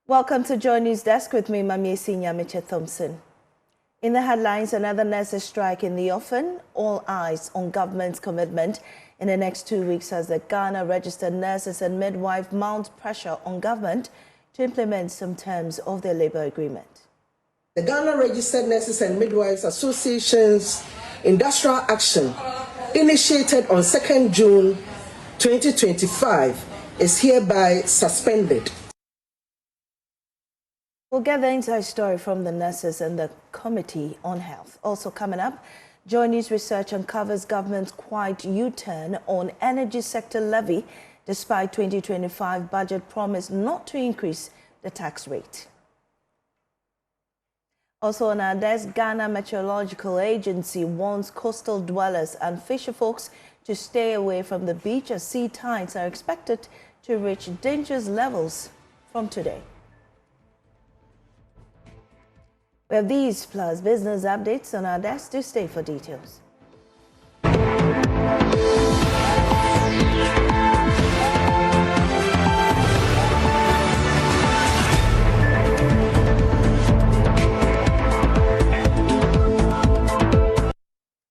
Welcome to Joy News Desk with me, Mamiesi Nyamiche Thompson. In the headlines, another nurses strike in the offing. All eyes on government's commitment in the next 2 weeks as the Ghana registered nurses and midwives mount pressure on government to implement some terms of their labor agreement. The Ghana Registered Nurses and Midwives Association's industrial action, initiated on 2nd June 2025, is hereby suspended. We'll get the inside story from the nurses and the Committee on Health. Also coming up, Joy News research uncovers government's quiet U-turn on energy sector levy, despite 2025 budget promise not to increase the tax rate. Also on our desk, Ghana Meteorological Agency warns coastal dwellers and fisherfolks to stay away from the beach as sea tides are expected to reach dangerous levels from today. We have these plus business updates on our desk. Do stay for details.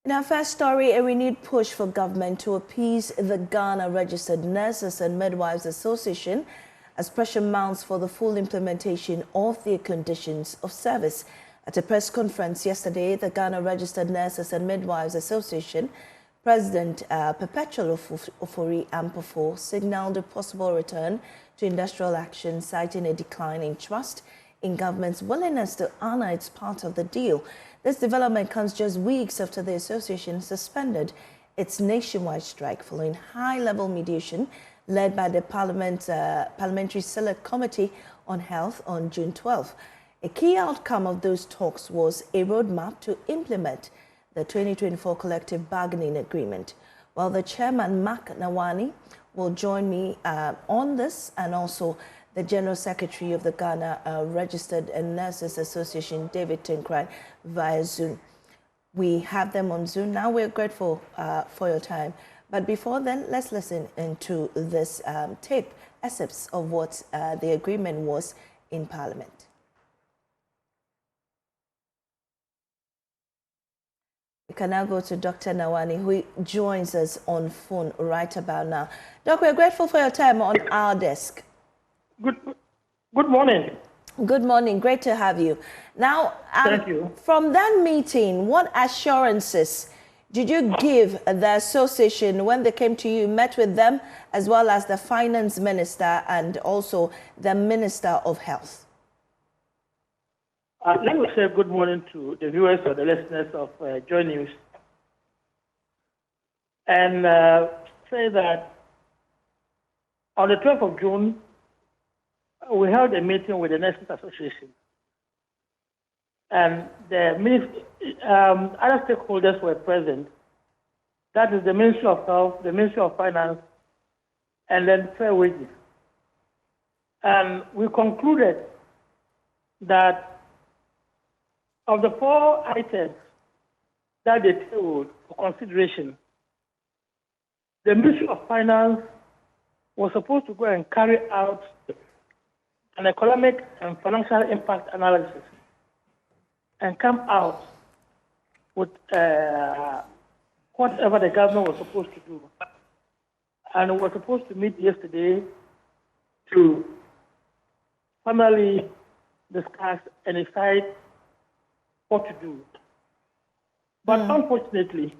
In our first story, a renewed push for government to appease the Ghana Registered Nurses and Midwives Association as pressure mounts for the full implementation of their conditions of service. At a press conference yesterday, the Ghana Registered Nurses and Midwives Association President Perpetual Ofori Ampofo signaled a possible return to industrial action, citing a decline in trust in government's willingness to honor its part of the deal. This development comes just weeks after the association suspended its nationwide strike following high-level mediation led by the Parliamentary Select Committee on Health on June 12. A key outcome of those talks was a roadmap to implement the 2024 collective bargaining agreement. Well, the chairman, Mark Nawani, will join me on this, and also the General Secretary of the Ghana Registered Nurses Association, David Tinkran, via Zoom. We have them on Zoom now. We're grateful for your time. But before then, let's listen into this tape, excerpts of what the agreement was in Parliament. We can now go to Dr. Nawani, who joins us on phone right about now. Doc, we're grateful for your time on our desk. Good morning. Good morning. Great to have you. Now, thank you. From that meeting, what assurances did you give the association when they came to you, met with them, as well as the finance minister and also the Minister of Health? Let me say good morning to the viewers or the listeners of Joy News, and say that on the 12th of June, we held a meeting with the Nurses Association, and the other stakeholders were present. That is the Ministry of Health, the Ministry of Finance, and then Fair Wages. And we concluded that of the 4 items that they tabled for consideration, the Ministry of Finance was supposed to go and carry out an economic and financial impact analysis and come out with whatever the government was supposed to do. And we were supposed to meet yesterday to finally discuss and decide what to do. But unfortunately,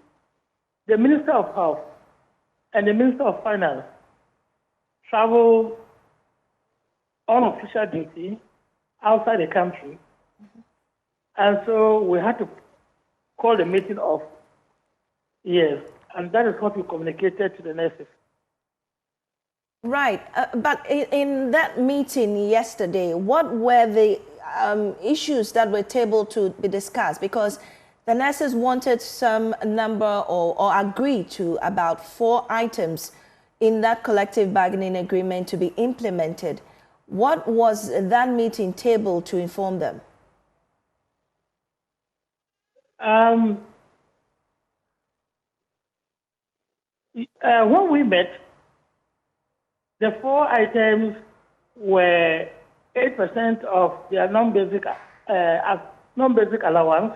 the Minister of Health and the Minister of Finance traveled on official duty outside the country. And so we had to call the meeting off. Yes, and that is what we communicated to the nurses. Right, but in that meeting yesterday, what were the issues that were tabled to be discussed? Because the nurses wanted some number or agreed to about 4 items in that collective bargaining agreement to be implemented. What was that meeting tabled to inform them? When we met, the 4 items were 8% of their non-basic allowance,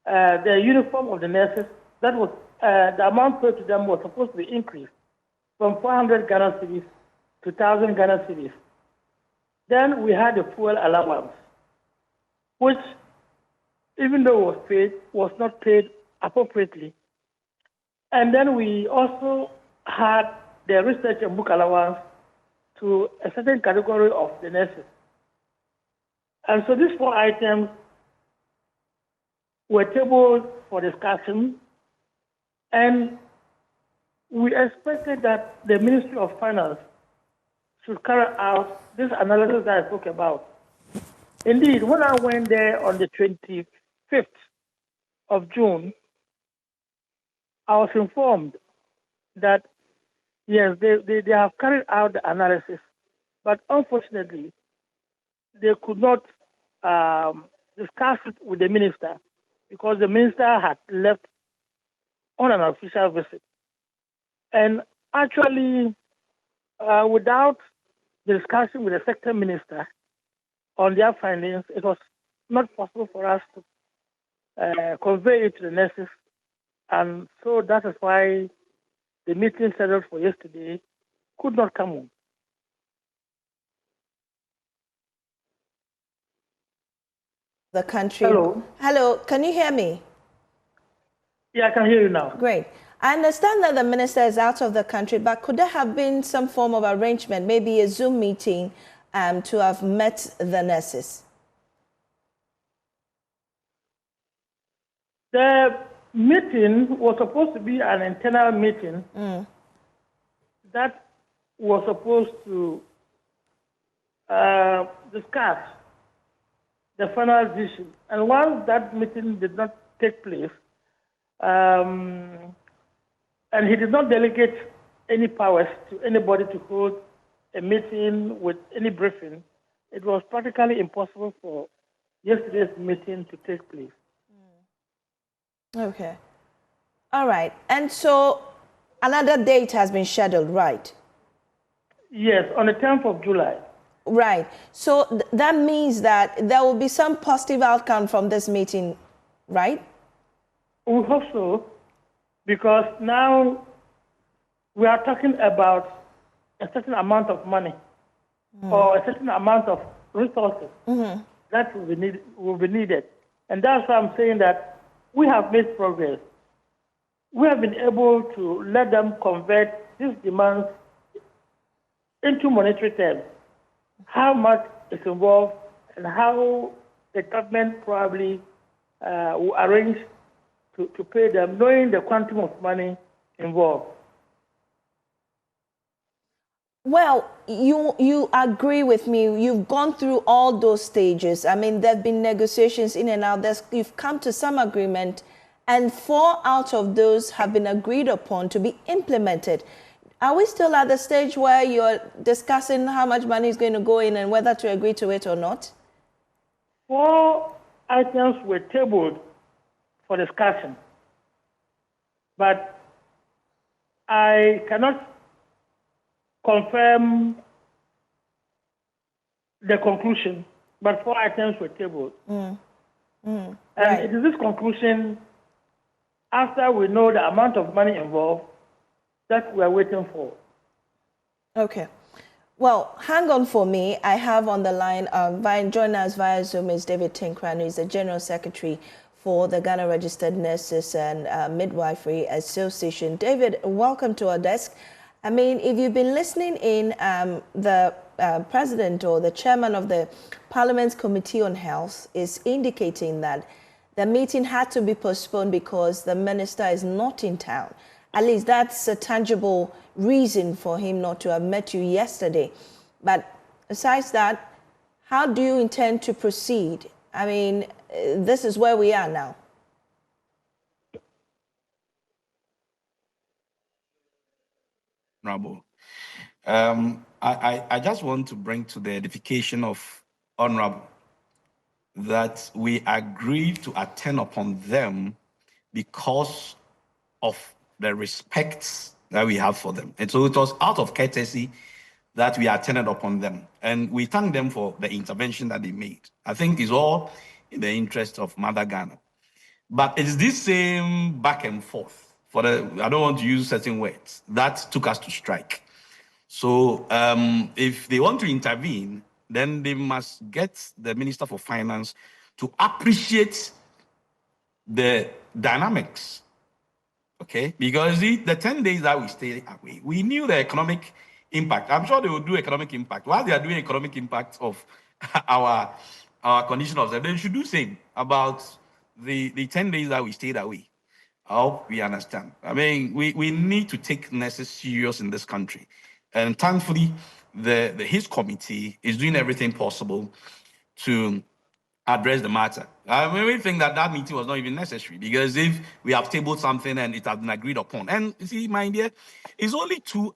the uniform of the nurses. That was the amount paid to them was supposed to be increased from 400 Ghana cedis to 1,000 Ghana cedis. Then we had the fuel allowance, which, even though it was paid, was not paid appropriately. And then we also had the research and book allowance to a certain category of the nurses. And so these 4 items were tabled for discussion, and we expected that the Ministry of Finance should carry out this analysis that I spoke about. Indeed, when I went there on the 25th of June, I was informed that, yes, they have carried out the analysis, but unfortunately, they could not discuss it with the minister because the minister had left on an official visit. And actually, without the discussion with the sector minister on their findings, it was not possible for us to convey it to the nurses. And so that is why the meeting scheduled for yesterday could not come on. The country. Hello, can you hear me? Yeah, I can hear you now. Great. I understand that the minister is out of the country, but could there have been some form of arrangement, maybe a Zoom meeting, to have met the nurses? The meeting was supposed to be an internal meeting that was supposed to discuss the final decision. And once that meeting did not take place, and he did not delegate any powers to anybody to hold a meeting with any briefing, it was practically impossible for yesterday's meeting to take place. Okay. All right. And so another date has been scheduled, right? Yes, on the 10th of July. Right. So that means that there will be some positive outcome from this meeting, right? We hope so, because now we are talking about a certain amount of money or a certain amount of resources that will be needed. And that's why I'm saying that we have made progress. We have been able to let them convert these demands into monetary terms. How much is involved and how the government probably will arrange to pay them, knowing the quantum of money involved. Well, you agree with me. You've gone through all those stages. I mean, there have been negotiations in and out. You've come to some agreement, and 4 out of those have been agreed upon to be implemented. Are we still at the stage where you're discussing how much money is going to go in and whether to agree to it or not? 4 items were tabled for discussion, but I cannot confirm the conclusion, but 4 items were tabled. And right. it is this conclusion, after we know the amount of money involved, that we are waiting for. Okay. Well, hang on for me. I have on the line, joining us via Zoom is David Tinkran, who is the General Secretary for the Ghana Registered Nurses and Midwifery Association. David, welcome to our desk. I mean, if you've been listening in, the president or the chairman of the Parliament's Committee on Health is indicating that the meeting had to be postponed because the minister is not in town. At least that's a tangible reason for him not to have met you yesterday. But besides that, how do you intend to proceed? I mean, this is where we are now. Honorable, I just want to bring to the edification of Honorable that we agreed to attend upon them because of the respect that we have for them. And so it was out of courtesy that we attended upon them. And we thank them for the intervention that they made. I think it's all in the interest of Mother Ghana. But it's this same back and forth, I don't want to use certain words, that took us to strike. So if they want to intervene, then they must get the Minister for Finance to appreciate the dynamics, okay? Because the 10 days that we stayed away, we knew the economic impact. I'm sure they will do economic impact. While they are doing economic impact of our condition of life, they should do the same about the 10 days that we stayed away. I hope we understand. I mean, we need to take nurses serious in this country. And thankfully, his committee is doing everything possible to address the matter. I mean, we think that meeting was not even necessary, because if we have tabled something and it has been agreed upon, and you see, my dear, it's only 2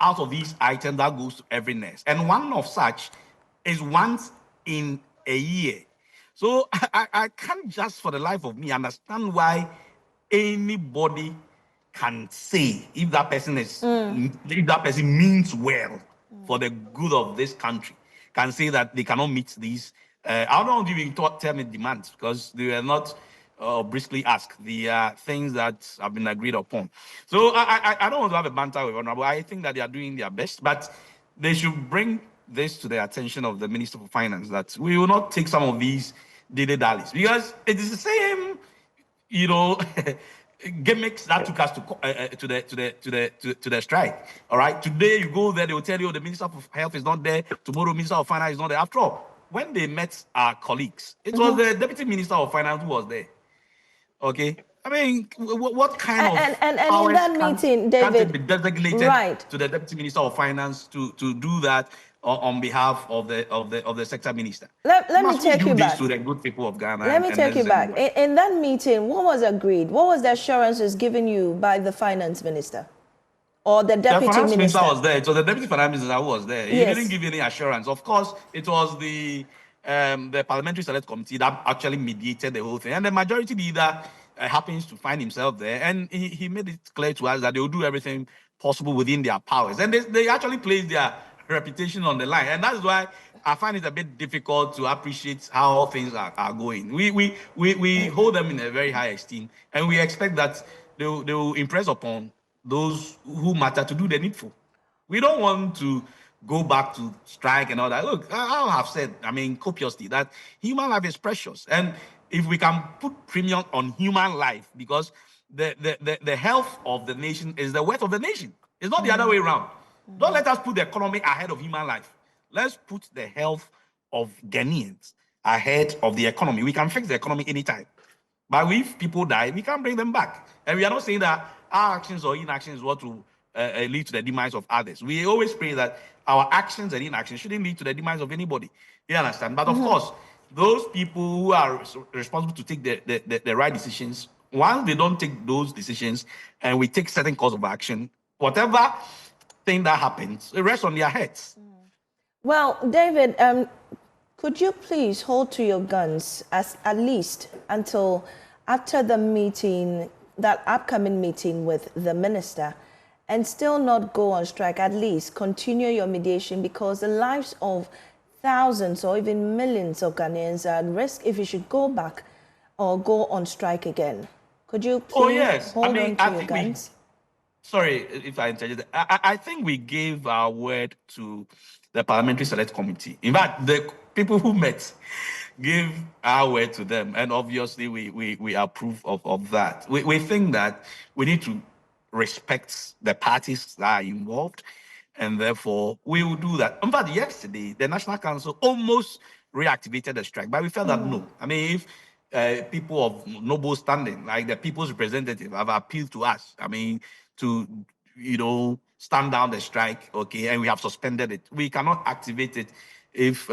out of these items that goes to every nurse, and one of such is once in a year. So I can't just for the life of me understand why anybody can say if that person means well for the good of this country, can say that they cannot meet these. I don't want to even tell me demands, because they were not briskly asked. The things that have been agreed upon. So I don't want to have a banter with Honorable. I think that they are doing their best, but they should bring this to the attention of the Minister for Finance, that we will not take some of these dilly-dallies, because it is the same, gimmicks that took us to the strike. All right. Today you go there, they will tell you the Minister of Health is not there. Tomorrow, Minister of Finance is not there. After all, when they met our colleagues, it was the Deputy Minister of Finance who was there. Okay. I mean, what kind of and in that meeting, David, can't it be designated right, to the Deputy Minister of Finance to do that on behalf of the sector minister? Let me take you back to the good people of Ghana. Let me take you back. In that meeting, what was agreed? What was the assurances given you by the Finance Minister or the Deputy The Finance Minister? was there. So the Deputy Finance Minister who was there. He didn't give any assurance. Of course, it was the Parliamentary Select Committee that actually mediated the whole thing, and the majority leader happens to find himself there, and he made it clear to us that they will do everything possible within their powers, and they actually placed their reputation on the line, and that's why I find it a bit difficult to appreciate how things are going. We hold them in a very high esteem, and we expect that they will impress upon those who matter to do the needful. We don't want to go back to strike and all that. Look, I have said, I mean, copiously, that human life is precious. And if we can put premium on human life, because the health of the nation is the wealth of the nation. It's not the other way around. Don't let us put the economy ahead of human life. Let's put the health of Ghanaians ahead of the economy. We can fix the economy anytime. But if people die, we can't bring them back. And we are not saying that our actions or inactions what will lead to the demise of others. We always pray that our actions and inactions shouldn't lead to the demise of anybody. You understand? But of course, those people who are responsible to take the right decisions, once they don't take those decisions and we take certain course of action, whatever thing that happens, it rests on their heads. Well, David, could you please hold to your guns at least until after the meeting, that upcoming meeting with the minister, and still not go on strike? At least continue your mediation, because the lives of thousands or even millions of Ghanaians are at risk if you should go back or go on strike again. Could you please hold on to your guns? Sorry if I interject. I think we gave our word to the Parliamentary Select Committee. In fact, the people who met gave our word to them, and obviously we approve of that. We think that we need to respect the parties that are involved, and therefore we will do that. In fact, yesterday, the National Council almost reactivated the strike, but we felt that no. I mean, if people of noble standing, like the people's representative, have appealed to us, I mean, to, stand down the strike, okay, and we have suspended it, we cannot activate it if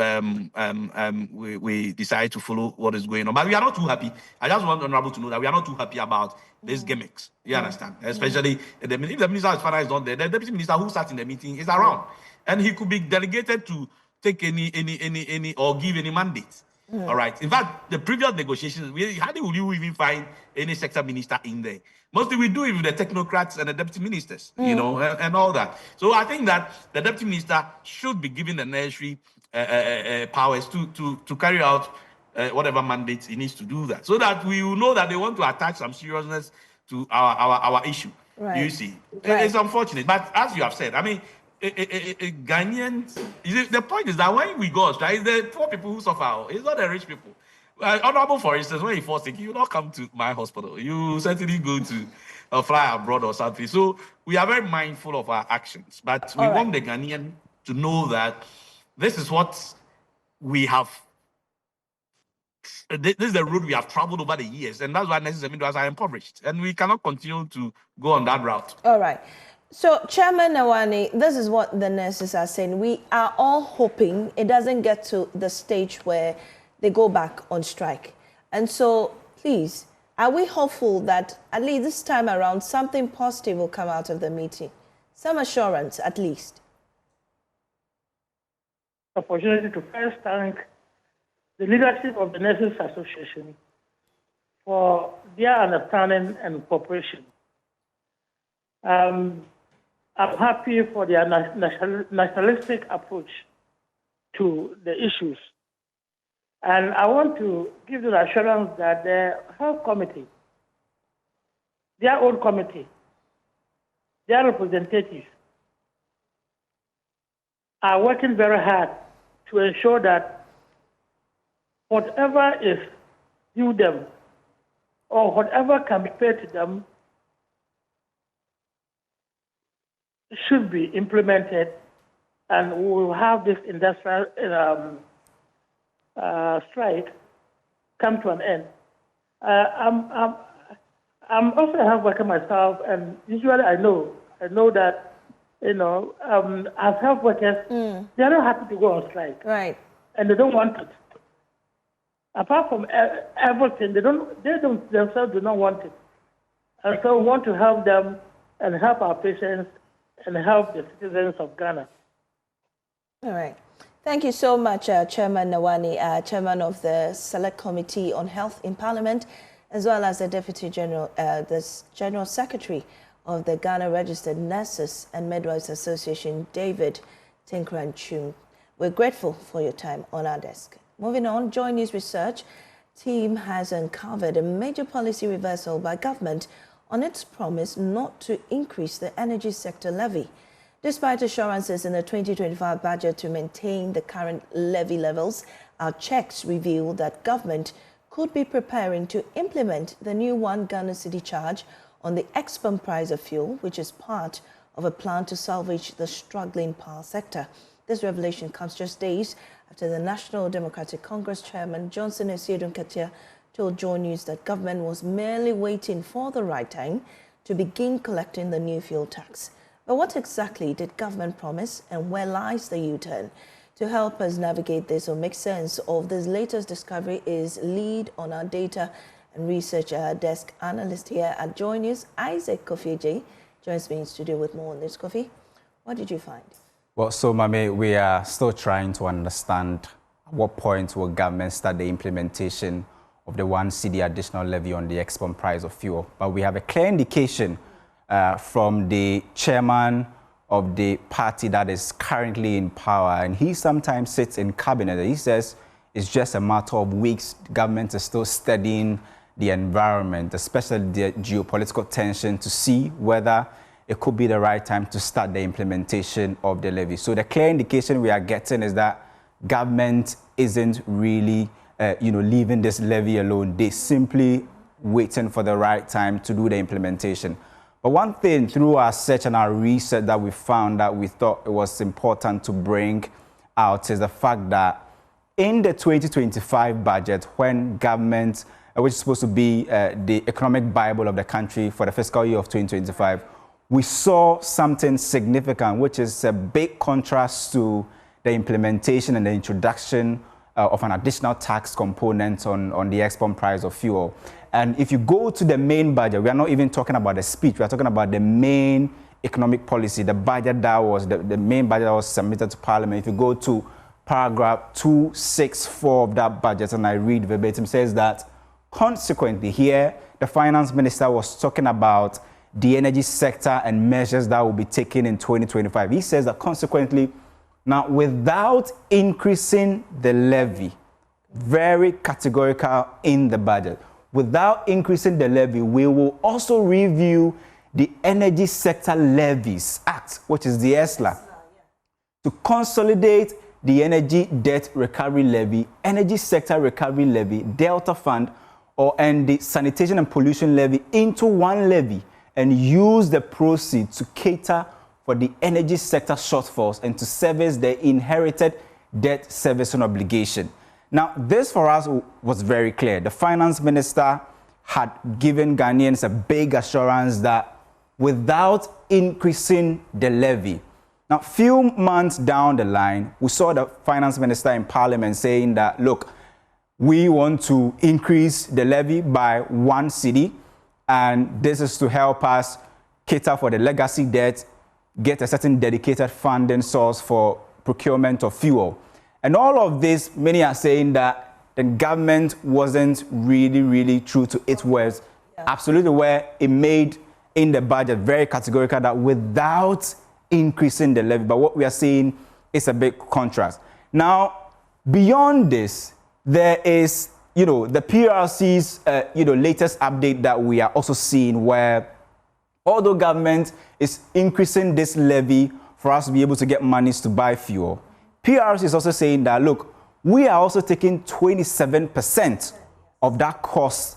we decide to follow what is going on. But we are not too happy. I just want Honorable to know that we are not too happy about these gimmicks. You understand? Especially if the Minister of Finance is not there, the Deputy Minister who sat in the meeting is around, and he could be delegated to take any or give any mandate. All right. In fact, the previous negotiations, hardly will you even find any sector minister in there. Mostly we do it with the technocrats and the deputy ministers, you know, and all that. So I think that the deputy minister should be given the necessary powers to carry out whatever mandates he needs to do that, so that we will know that they want to attach some seriousness to our issue. Right. You see, Right. It's unfortunate, but as you have said, I mean, Ghanaians, the point is that when we go on strike, it's the poor people who suffer. It's not the rich people. Honorable, for instance, when you fall sick, you will not come to my hospital. You certainly go to fly abroad or something. So we are very mindful of our actions, but we want the Ghanaian to know that this is what we have. This is the road we have traveled over the years, and that's why necessary midwives are impoverished, and we cannot continue to go on that route. All right. So, Chairman Nawani, this is what the nurses are saying. We are all hoping it doesn't get to the stage where they go back on strike. And so, please, are we hopeful that at least this time around something positive will come out of the meeting? Some assurance, at least. Opportunity to first thank the leadership of the Nurses Association for their understanding and cooperation. I'm happy for their nationalistic approach to the issues. And I want to give the assurance that the health committee, their own committee, their representatives are working very hard to ensure that whatever is due them or whatever can be paid to them should be implemented, and we will have this industrial strike come to an end. I'm also a health worker myself, and usually I know that, as health workers, they are not happy to go on strike. Right. And they don't want it. Apart from everything, they themselves do not want it. And so we want to help them and help our patients and help the citizens of Ghana. All right. Thank you so much, Chairman Nawani, Chairman of the Select Committee on Health in Parliament, as well as the Deputy General, the General Secretary of the Ghana Registered Nurses and Midwives Association, David Tinkran-Chung. We're grateful for your time on our desk. Moving on, Joy News Research team has uncovered a major policy reversal by government on its promise not to increase the energy sector levy. Despite assurances in the 2025 budget to maintain the current levy levels, our checks reveal that government could be preparing to implement the new $1 Ghana cedi charge on the ex-pump price of fuel, which is part of a plan to salvage the struggling power sector. This revelation comes just days after the National Democratic Congress chairman, Johnson Esiedun-Katia, told Joy News that government was merely waiting for the right time to begin collecting the new fuel tax. But what exactly did government promise, and where lies the U-turn? To help us navigate this or make sense of this latest discovery is lead on our data and research desk analyst here at Joy News, Isaac Kofi, joins me in studio with more on this. Kofi, what did you find? Well, so Mame, we are still trying to understand at what point will government start the implementation of the $1 cedi additional levy on the ex-pump price of fuel. But we have a clear indication from the chairman of the party that is currently in power, and he sometimes sits in cabinet. He says it's just a matter of weeks. Government is still studying the environment, especially the geopolitical tension, to see whether it could be the right time to start the implementation of the levy. So the clear indication we are getting is that government isn't really, leaving this levy alone. They simply waiting for the right time to do the implementation. But one thing through our search and our research that we found that we thought it was important to bring out is the fact that in the 2025 budget, when government, which is supposed to be the economic Bible of the country for the fiscal year of 2025, we saw something significant, which is a big contrast to the implementation and the introduction of an additional tax component on the ex-pump price of fuel. And if you go to the main budget, we are not even talking about the speech, we are talking about the main economic policy, the budget that was, the main budget that was submitted to Parliament. If you go to paragraph 264 of that budget, and I read verbatim, says that consequently here, the finance minister was talking about the energy sector and measures that will be taken in 2025. He says that consequently, now without increasing the levy, very categorical in the budget, without increasing the levy, we will also review the Energy Sector Levies Act, which is the ESLA, to consolidate the Energy Debt Recovery Levy, Energy Sector Recovery Levy, Delta Fund, and the Sanitation and Pollution Levy into one levy and use the proceeds to cater for the energy sector shortfalls and to service the inherited debt servicing obligation. Now, this for us was very clear. The finance minister had given Ghanaians a big assurance that without increasing the levy. Now, few months down the line, we saw the finance minister in parliament saying that, look, we want to increase the levy by 1 cedi, and this is to help us cater for the legacy debt, get a certain dedicated funding source for procurement of fuel. And all of this, many are saying that the government wasn't really true to its words. Absolutely, where it made in the budget very categorical that without increasing the levy. But what we are seeing is a big contrast. Now, beyond this, there is, the PRC's, latest update that we are also seeing, where although government is increasing this levy for us to be able to get monies to buy fuel, PRC is also saying that, look, we are also taking 27% of that cost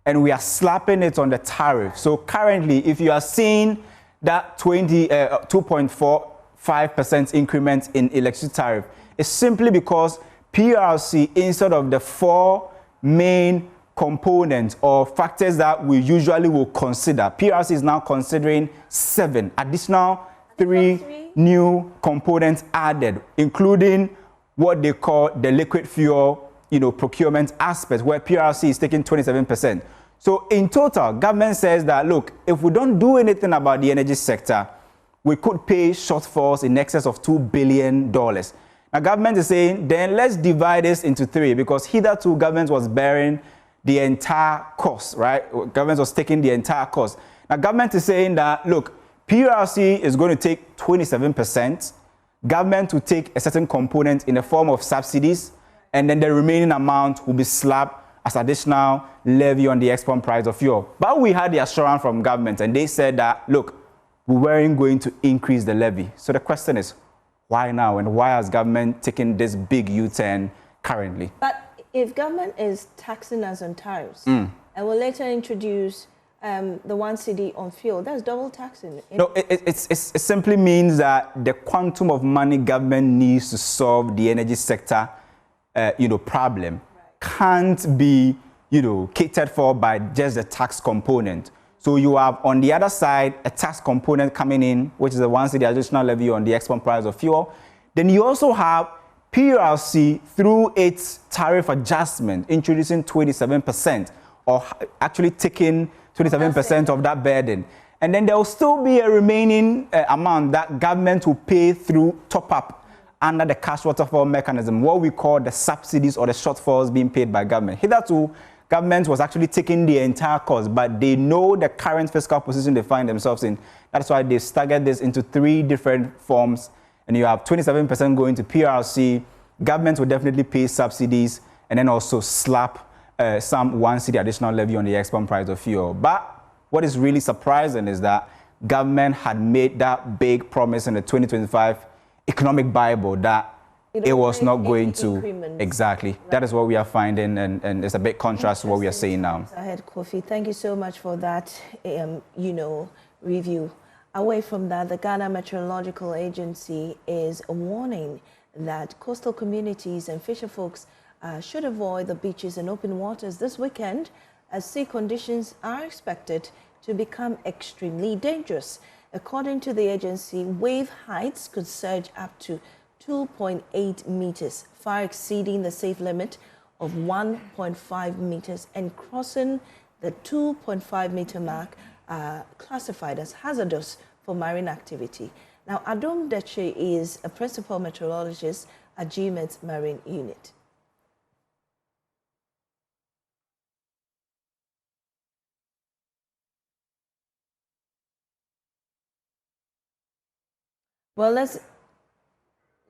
and we are slapping it on the tariff. So currently, if you are seeing that 2.45% increment in electricity tariff, it's simply because PRC, instead of the 4 main components or factors that we usually will consider, PRC is now considering 7 additional 3 new components added, including what they call the liquid fuel, procurement aspect, where PRC is taking 27%. So in total, government says that, look, if we don't do anything about the energy sector, we could pay shortfalls in excess of $2 billion. Now, government is saying, then let's divide this into 3, because hitherto government was bearing the entire cost, right? Government was taking the entire cost. Now, government is saying that, look, PRC is going to take 27%, government will take a certain component in the form of subsidies, and then the remaining amount will be slapped as additional levy on the export price of fuel. But we had the assurance from government, and they said that, look, we weren't going to increase the levy. So the question is, why now, and why has government taken this big U-turn currently? But if government is taxing us on tariffs and will later introduce the 1 cedi on fuel, that's double taxing. No, it simply means that the quantum of money government needs to solve the energy sector, problem can't be, catered for by just the tax component. So you have on the other side a tax component coming in, which is the 1 cedi additional levy on the export price of fuel. Then you also have PRC through its tariff adjustment introducing 27%, or actually taking 27% of that burden. And then there will still be a remaining amount that government will pay through top-up under the cash waterfall mechanism, what we call the subsidies or the shortfalls being paid by government. Hitherto, government was actually taking the entire cost, but they know the current fiscal position they find themselves in. That's why they staggered this into 3 different forms. And you have 27% going to PRC. Government will definitely pay subsidies and then also slap some 1 cedi additional levy on the export price of fuel. But what is really surprising is that government had made that big promise in the 2025 economic Bible that it was not going to. Exactly. Right. That is what we are finding, and it's a big contrast to what we are saying now. Ahead, Kofi. Thank you so much for that, review. Away from that, the Ghana Meteorological Agency is warning that coastal communities and fisher folks should avoid the beaches and open waters this weekend, as sea conditions are expected to become extremely dangerous. According to the agency, wave heights could surge up to 2.8 meters, far exceeding the safe limit of 1.5 meters and crossing the 2.5 meter mark, classified as hazardous for marine activity. Now, Adom Deche is a principal meteorologist Achievement Marine Unit. Well,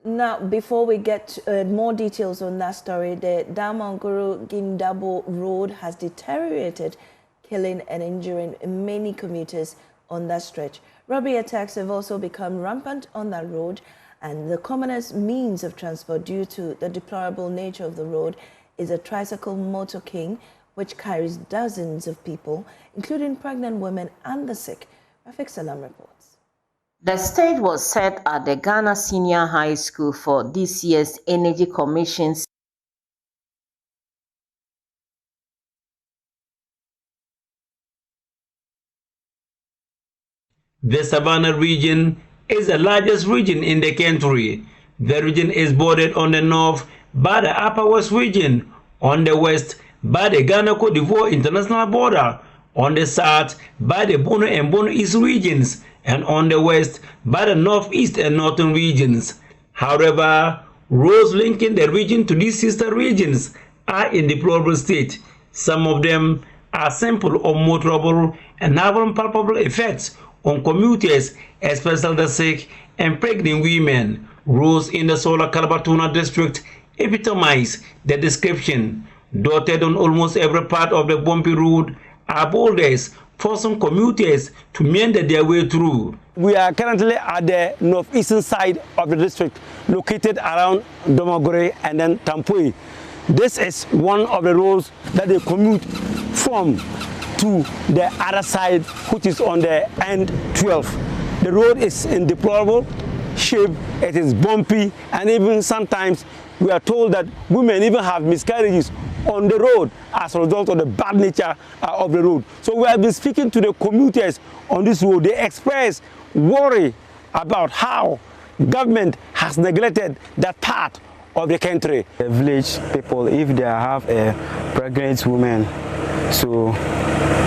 now, before we get more details on that story, the Damanguru-Gindabo road has deteriorated, killing and injuring many commuters on that stretch. Robbery attacks have also become rampant on that road, and the commonest means of transport due to the deplorable nature of the road is a tricycle motor king, which carries dozens of people, including pregnant women and the sick. Rafik Salam reports. The stage was set at the Ghana Senior High School for this year's Energy Commission's The Savannah region is the largest region in the country. The region is bordered on the north by the Upper West region, on the west by the Ghana-Côte d'Ivoire international border, on the south by the Bono and Bono East regions, and on the west by the northeast and northern regions. However, roads linking the region to these sister regions are in deplorable state. Some of them are simple or motorable and have palpable effects on commuters, especially the sick and pregnant women. Roads in the Solar Calabatuna district epitomize the description. Dotted on almost every part of the bumpy road are boulders, forcing commuters to meander their way through. We are currently at the northeastern side of the district, located around Domagore and then Tampui. This is one of the roads that they commute from to the other side, which is on the N12. The road is in deplorable shape, it is bumpy, and even sometimes we are told that women even have miscarriages on the road as a result of the bad nature of the road. So we have been speaking to the commuters on this road. They express worry about how government has neglected that part of the country. The village people, if they have a pregnant woman, so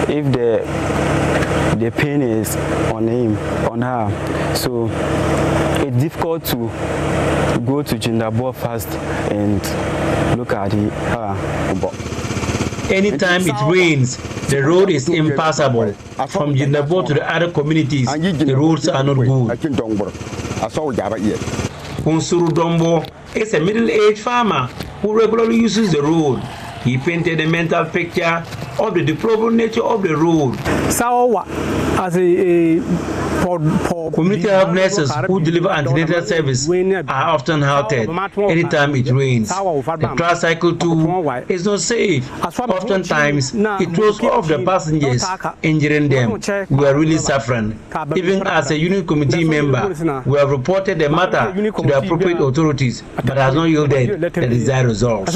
if the pain is on her, so it's difficult to go to Jindabo first and look at her. Anytime it rains, the road is impassable. From Jindabo to the other communities, the roads are not good. Kunsuru Dombo is a middle-aged farmer who regularly uses the road. He painted a mental picture of the deplorable nature of the road. Community health nurses who deliver antenatal service are often halted anytime it rains. The tricycle too is not safe. Oftentimes it throws off the passengers, injuring them. We are really suffering. Even as a unit committee member, we have reported the matter to the appropriate authorities, but has not yielded the desired results.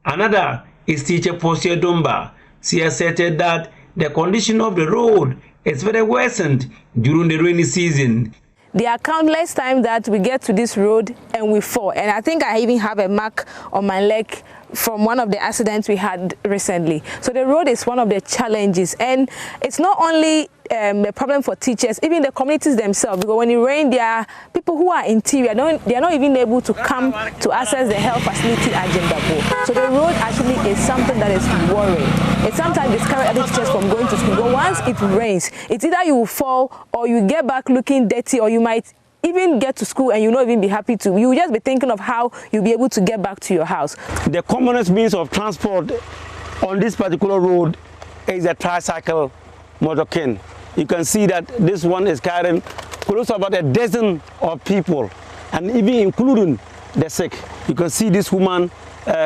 Another is teacher Postia Dumba. She asserted that the condition of the road is very worsened during the rainy season. There are countless times that we get to this road and we fall. And I think I even have a mark on my leg from one of the accidents we had recently. So the road is one of the challenges. And it's not only a problem for teachers, even the communities themselves, because when it rains, there are people who are interior, they are not even able to come to access the health facility at Jindabo. So the road actually is something that is worrying. It sometimes discourages other teachers from going to school. But once it rains, it's either you will fall or you get back looking dirty, or you might even get to school and you'll not even be happy to. You will just be thinking of how you'll be able to get back to your house. The commonest means of transport on this particular road is a tricycle motorcane. You can see that this one is carrying close to about a dozen of people, and even including the sick. You can see this woman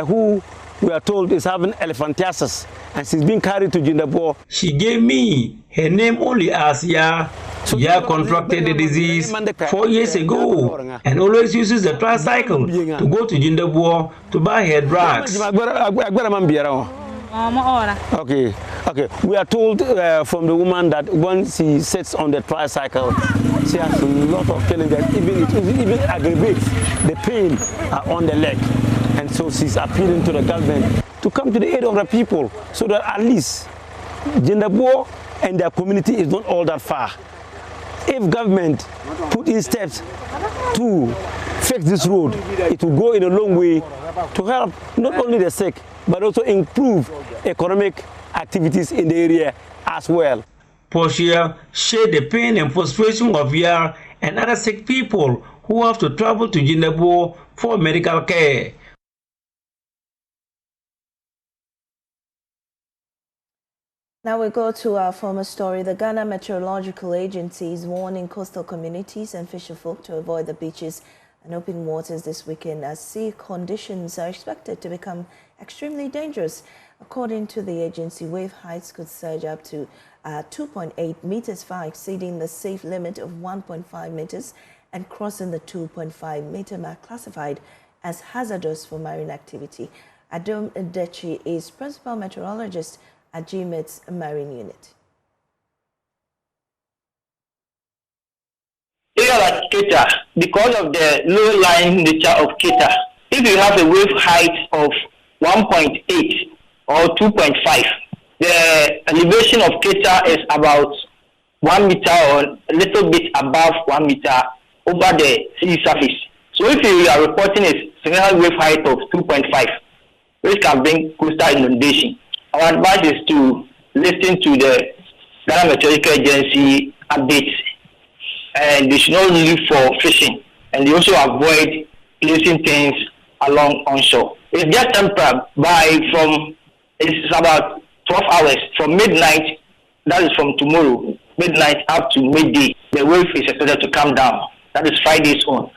who we are told is having elephantiasis, and she's being carried to Jindabo. She gave me her name only as Ya. Ya contracted the disease 4 years ago and always uses the tricycle to go to Jindabo to buy her drugs. Okay. We are told from the woman that when she sits on the tricycle, she has a lot of feeling that it even aggravates the pain on the leg. And so she's appealing to the government to come to the aid of the people so that at least Jindabo and their community is not all that far if government put in steps to fix this road, it will go in a long way to help not only the sick, but also improve economic activities in the area as well. Portia shared the pain and frustration of Yar and other sick people who have to travel to Jindabu for medical care. Now we go to our former story. The Ghana Meteorological Agency is warning coastal communities and fisherfolk to avoid the beaches and open waters this weekend as sea conditions are expected to become extremely dangerous. According to the agency, wave heights could surge up to 2.8 meters, far exceeding the safe limit of 1.5 meters and crossing the 2.5 meter mark, classified as hazardous for marine activity. Adom Dechi is principal meteorologist at GMIT's Marine Unit. Area like Keita, because of the low-lying nature of Keita, if you have a wave height of 1.8 or 2.5, the elevation of Keita is about 1 meter or a little bit above 1 meter over the sea surface. So if you are reporting a significant wave height of 2.5, which can bring coastal inundation, our advice is to listen to the Ghana Meteorological Agency updates, and they should not leave for fishing, and they also avoid placing things along onshore. It's just temporary. It's about 12 hours from midnight, that is from tomorrow, midnight up to midday. The wave is expected to come down. That is Friday's on.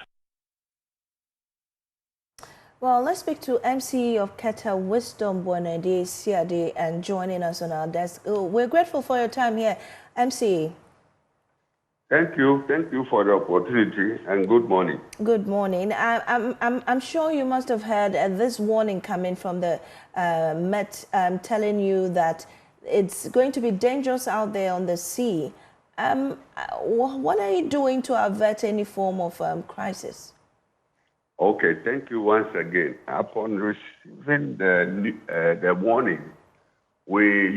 Well, let's speak to MC of Keta Wisdom Bonedi Siade and joining us on our desk. We're grateful for your time here, MC. Thank you for the opportunity, and good morning. Good morning. I'm sure you must have heard this warning coming from the Met telling you that it's going to be dangerous out there on the sea. What are you doing to avert any form of crisis? Okay, thank you once again. Upon receiving the warning, we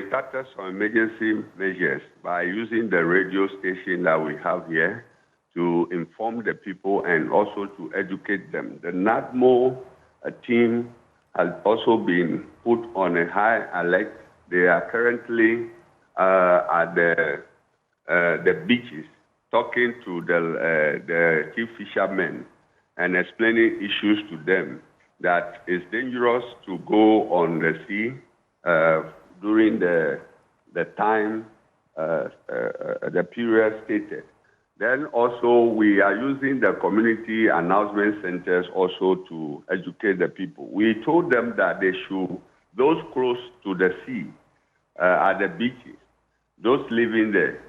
started some emergency measures by using the radio station that we have here to inform the people and also to educate them. The NADMO team has also been put on a high alert. They are currently at the beaches, talking to the chief fishermen and explaining issues to them that it's dangerous to go on the sea during the time, the period stated. Then also we are using the community announcement centers also to educate the people. We told them that they should, those close to the sea, at the beaches, those living there,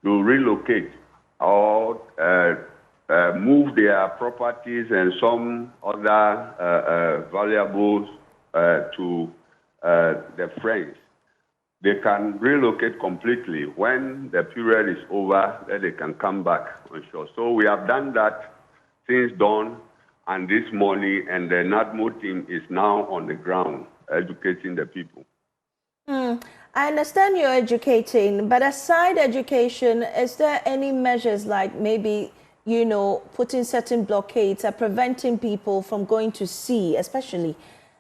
to relocate or move their properties and some other valuables to the friends. They can relocate completely. When the period is over, then they can come back on shore. So we have done that since dawn and this morning, and the NADMO team is now on the ground educating the people. I understand you're educating, but aside education, is there any measures like maybe, putting certain blockades or preventing people from going to sea, especially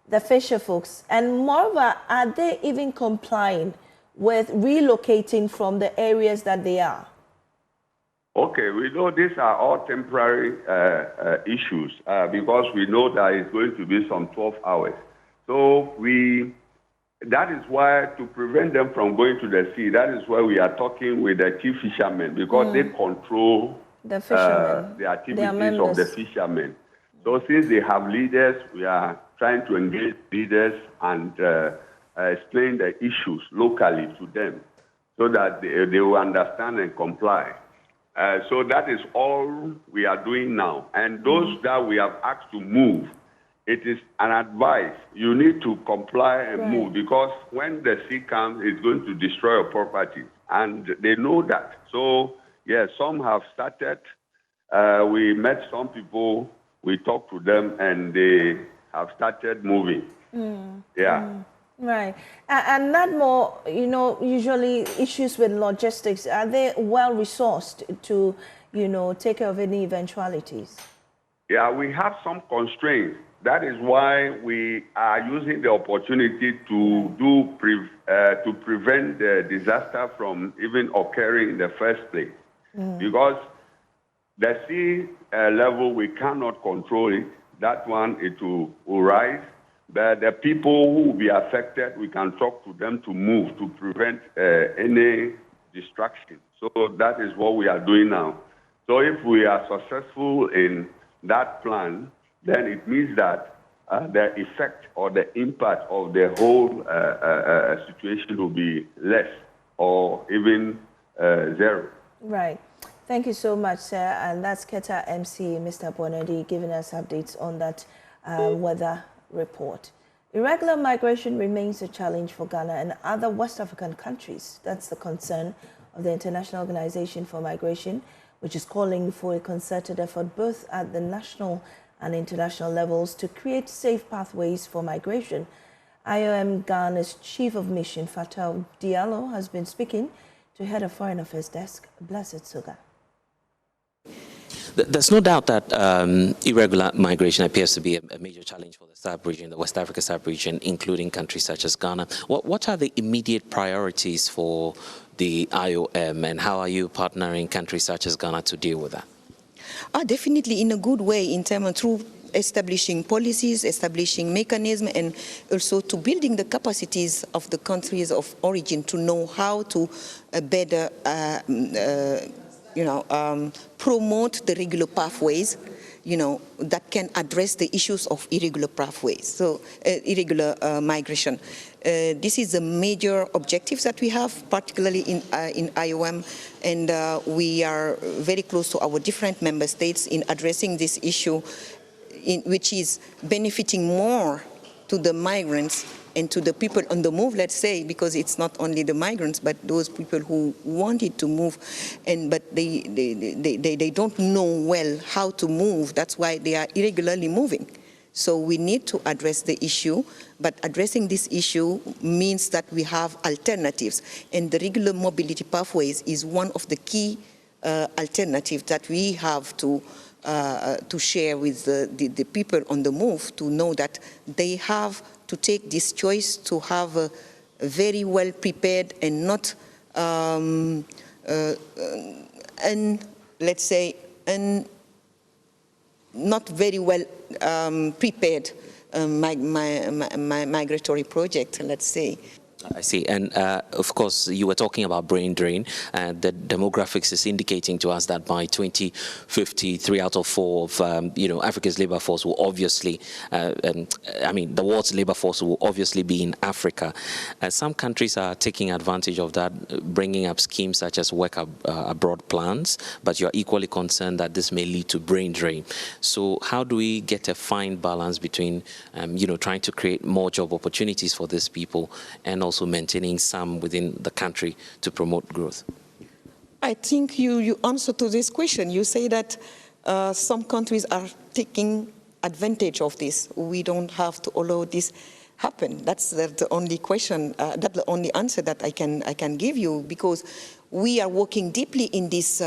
the fisher folks? And moreover, are they even complying with relocating from the areas that they are? Okay, we know these are all temporary issues because we know that it's going to be some 12 hours. So that is why, to prevent them from going to the sea, that is why we are talking with the chief fishermen, because they control the fishermen, the activities of the fishermen. So since they have leaders, we are trying to engage leaders and explain the issues locally to them so that they will understand and comply. So that is all we are doing now. And those that we have asked to move, it is an advice. You need to comply and move, because when the sea comes, it's going to destroy your property. And they know that. So, yes, some have started. We met some people, we talked to them, and they have started moving. Right. And not more, you know, usually issues with logistics, are they well resourced to, you know, take care of any eventualities? Yeah, we have some constraints. That is why we are using the opportunity to prevent the disaster from even occurring in the first place. Because the sea level, we cannot control it. That one, it will rise. But the people who will be affected, we can talk to them to move to prevent any destruction. So that is what we are doing now. So if we are successful in that plan, then it means that the effect or the impact of the whole situation will be less or even zero. Right. Thank you so much, sir. And that's Keta MC, Mr. Bonedi, giving us updates on that weather report. Irregular migration remains a challenge for Ghana and other West African countries. That's the concern of the International Organization for Migration, which is calling for a concerted effort both at the national and international levels to create safe pathways for migration. IOM Ghana's Chief of Mission, Fatal Diallo, has been speaking to Head of Foreign Affairs Desk, Blessed Suga. There's no doubt that irregular migration appears to be a major challenge for the sub-region, the West Africa sub-region, including countries such as Ghana. What are the immediate priorities for the IOM, and how are you partnering countries such as Ghana to deal with that? Definitely in a good way, in terms of through establishing policies, establishing mechanisms, and also to building the capacities of the countries of origin to know how to better promote the regular pathways, that can address the issues of irregular pathways, so irregular migration. This is a major objective that we have, particularly in IOM, and we are very close to our different member states in addressing this issue, which is benefiting more to the migrants and to the people on the move, let's say, because it's not only the migrants, but those people who wanted to move, but they don't know well how to move. That's why they are irregularly moving. So we need to address the issue, but addressing this issue means that we have alternatives, and the regular mobility pathways is one of the key alternatives that we have to share with the people on the move, to know that they have to take this choice to have a very well prepared and not, let's say, not very well prepared migratory project, let's say. I see. And of course, you were talking about brain drain. The demographics is indicating to us that by 2050, 3 out of 4 of Africa's labor force will obviously, the world's labor force will obviously be in Africa. Some countries are taking advantage of that, bringing up schemes such as work abroad plans, but you're equally concerned that this may lead to brain drain. So how do we get a fine balance between, trying to create more job opportunities for these people and also maintaining some within the country to promote growth? I think you answer to this question. You say that some countries are taking advantage of this. We don't have to allow this happen. That's the only question. That's the only answer that I can give you, because we are working deeply in this.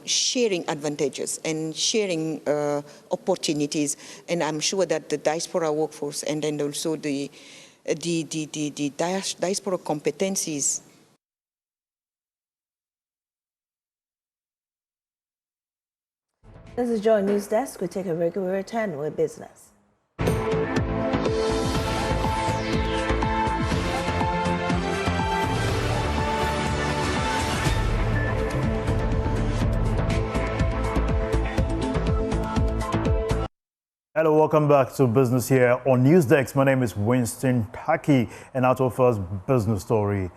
Sharing advantages and sharing opportunities, and I'm sure that the diaspora workforce and then also the diaspora competencies. This is Joy News Desk. We take a break. We return with business. Hello, welcome back to Business here on Newsdesk. My name is Winston Taki, and out of first business story.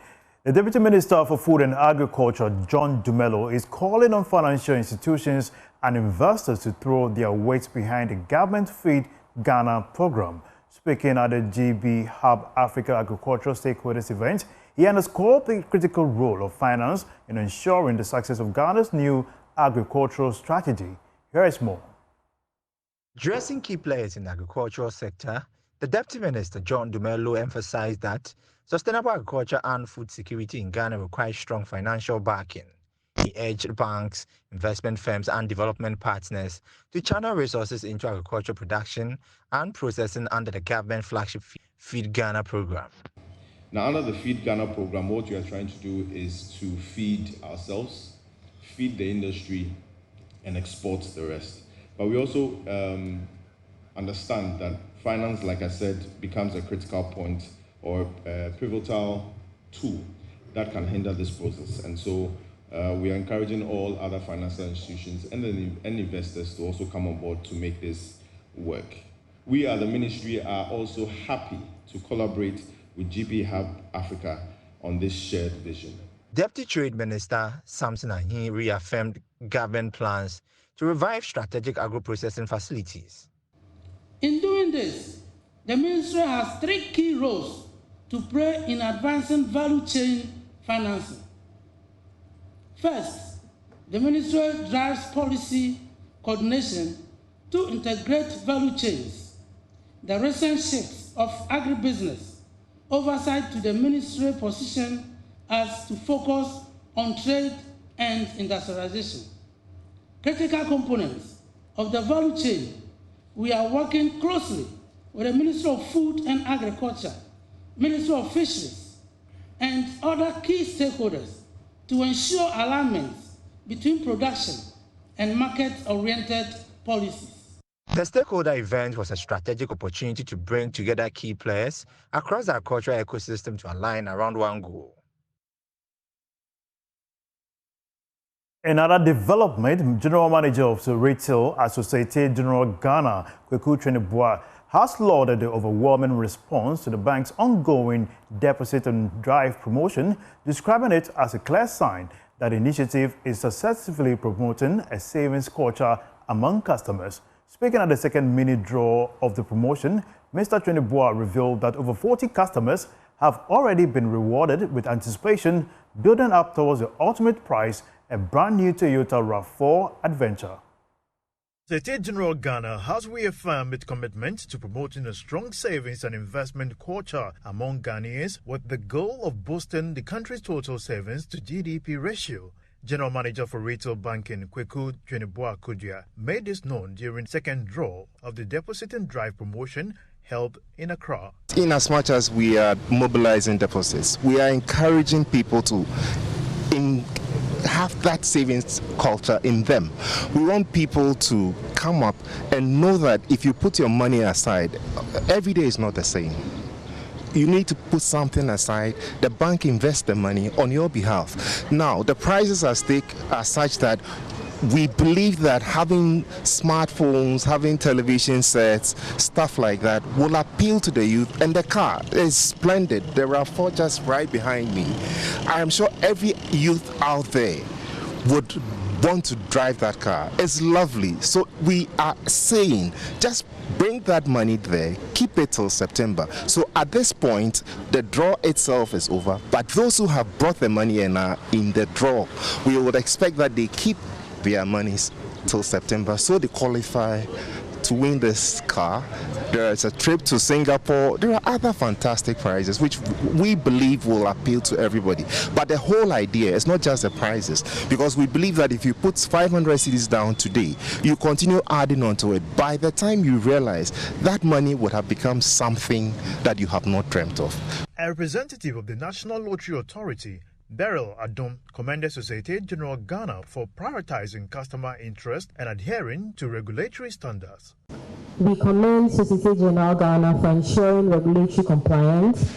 The Deputy Minister for Food and Agriculture, John Dumelo, is calling on financial institutions and investors to throw their weight behind the Government Feed Ghana program. Speaking at the GB Hub Africa Agricultural Stakeholders event, he underscored the critical role of finance in ensuring the success of Ghana's new agricultural strategy. Here is more. Addressing key players in the agricultural sector, The Deputy Minister, John Dumelo, emphasized that sustainable agriculture and food security in Ghana requires strong financial backing. He urged banks, investment firms, and development partners to channel resources into agriculture production and processing under the government flagship Feed Ghana program. Now, under the Feed Ghana program, what we are trying to do is to feed ourselves, feed the industry, and export the rest. But we also understand that finance, like I said, becomes a critical point or a pivotal tool that can hinder this process. And so we are encouraging all other financial institutions and investors to also come on board to make this work. We at the ministry are also happy to collaborate with GP Hub Africa on this shared vision. Deputy Trade Minister Samson Ahi reaffirmed government plans to revive strategic agro-processing facilities. In doing this, the ministry has 3 key roles to play in advancing value chain financing. First, the ministry drives policy coordination to integrate value chains. The recent shifts of agribusiness oversight to the ministry position as to focus on trade and industrialization. Critical components of the value chain, we are working closely with the Ministry of Food and Agriculture, Ministry of Fisheries, and other key stakeholders to ensure alignment between production and market-oriented policies. The stakeholder event was a strategic opportunity to bring together key players across the agricultural ecosystem to align around one goal. Another development, General Manager of the Retail Associated General Ghana, Kweku Tweneboa, has lauded the overwhelming response to the bank's ongoing deposit and drive promotion, describing it as a clear sign that the initiative is successfully promoting a savings culture among customers. Speaking at the second mini draw of the promotion, Mr. Tweneboa revealed that over 40 customers have already been rewarded with anticipation, building up towards the ultimate prize, a brand new Toyota RAV4 Adventure. Associated General Ghana has reaffirmed its commitment to promoting a strong savings and investment culture among Ghanaians with the goal of boosting the country's total savings to GDP ratio. General Manager for Retail Banking, Kweku Tweneboa Kudua, made this known during second draw of the Deposit and Drive promotion held in Accra. In as much as we are mobilizing deposits, we are encouraging people to have that savings culture in them. We want people to come up and know that if you put your money aside, every day is not the same. You need to put something aside. The bank invests the money on your behalf. Now, the prices at stake are such that we believe that having smartphones, having television sets, stuff like that will appeal to the youth, and the car is splendid. There are 4 just right behind me. I am sure every youth out there would want to drive that car. It's lovely. So we are saying just bring that money there, keep it till September. So at this point, the draw itself is over, but those who have brought the money and are in the draw, we would expect that they keep their monies till September so they qualify to win this car. There is a trip to Singapore. There are other fantastic prizes which we believe will appeal to everybody. But the whole idea is not just the prizes, because we believe that if you put 500 cedis down today, you continue adding onto it. By the time you realize, that money would have become something that you have not dreamt of. A representative of the National Lottery Authority, Beryl Adom, commended Associated General Ghana for prioritizing customer interest and adhering to regulatory standards. We commend Associated General Ghana for ensuring regulatory compliance,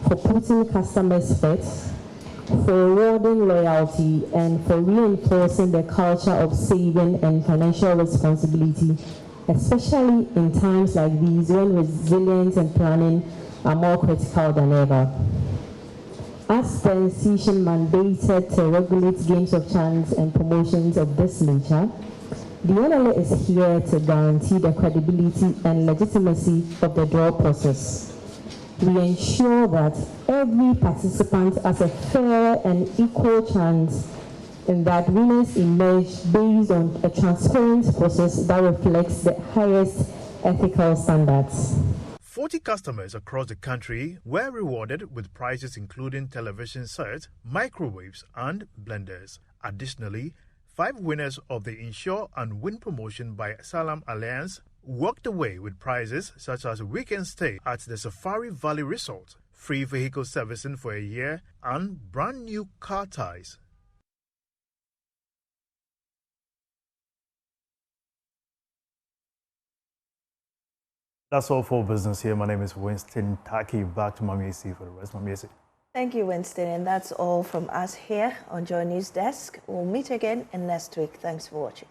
for putting customers first, for rewarding loyalty, and for reinforcing the culture of saving and financial responsibility, especially in times like these when resilience and planning are more critical than ever. As the institution mandated to regulate games of chance and promotions of this nature, the NLA is here to guarantee the credibility and legitimacy of the draw process. We ensure that every participant has a fair and equal chance and that winners emerge based on a transparent process that reflects the highest ethical standards. 40 customers across the country were rewarded with prizes including television sets, microwaves, and blenders. Additionally, 5 winners of the Insure and Win promotion by Salam Alliance walked away with prizes such as a weekend stay at the Safari Valley Resort, free vehicle servicing for a year, and brand new car ties. That's all for business here. My name is Winston Taki. Back to Mami AC for the rest. Mami AC. Thank you, Winston. And that's all from us here on Joy News Desk. We'll meet again next week. Thanks for watching.